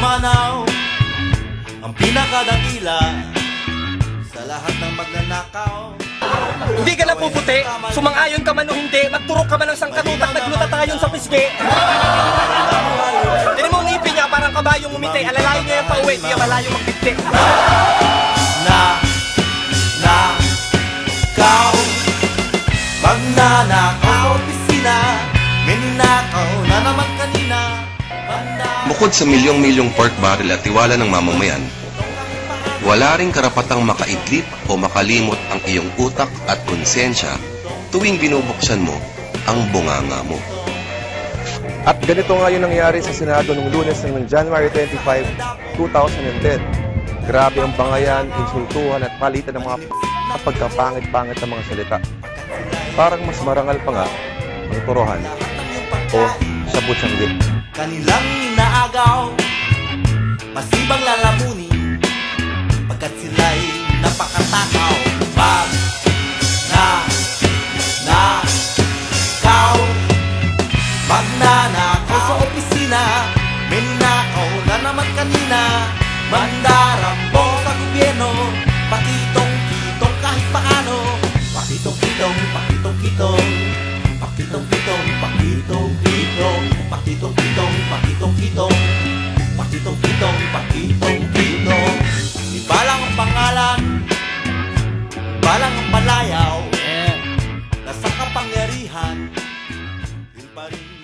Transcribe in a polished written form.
pumanaw ang pinakadakila sa lahat ng magnanakaw. Hindi ka na puputi, sumang-ayon ka man o hindi, magturok ka man ng sangkatutak, naglutatayon sa pisngi. Tinan mo ang ngipin niya, parang kabayong umiti, alalayo niya yung pauwi, di ka malayo magbigti. Nakaw, magnanakaw, opisina, may ninakaw na naman kanina. Bukod sa milyong-milyong pork barrel at tiwala ng mamamayan, wala ring karapatang makaidlip o makalimot ang iyong utak at konsensya tuwing binubuksan mo ang bunganga mo. At ganito nga yung nangyari sa Senado noong Lunes ng January 25, 2010. Grabe ang bangayan, insultuhan at palitan ng mga pagkapangit-pangit ng mga salita. Parang mas marangal pa nga ang turuhan o sabot-sanggit. Kanilang inaagaw, masibang lalamunin, pagkat sila'y napakatakaw. Magnanakaw sa opisina, may ninakaw na naman kanina. Mandarambong sa gobyerno, pakitong-kitong kahit paano. Pakitong-kitong, pakitong-kitong, pakitong-kitong, pakitong-kitong, pakitong-kitong, pakitong-kitong, pakitong-kitong, pakitong-kitong. Iba lang ang pangalan, iba lang ang palayaw, nasa kapangyarihan, yun pa rin.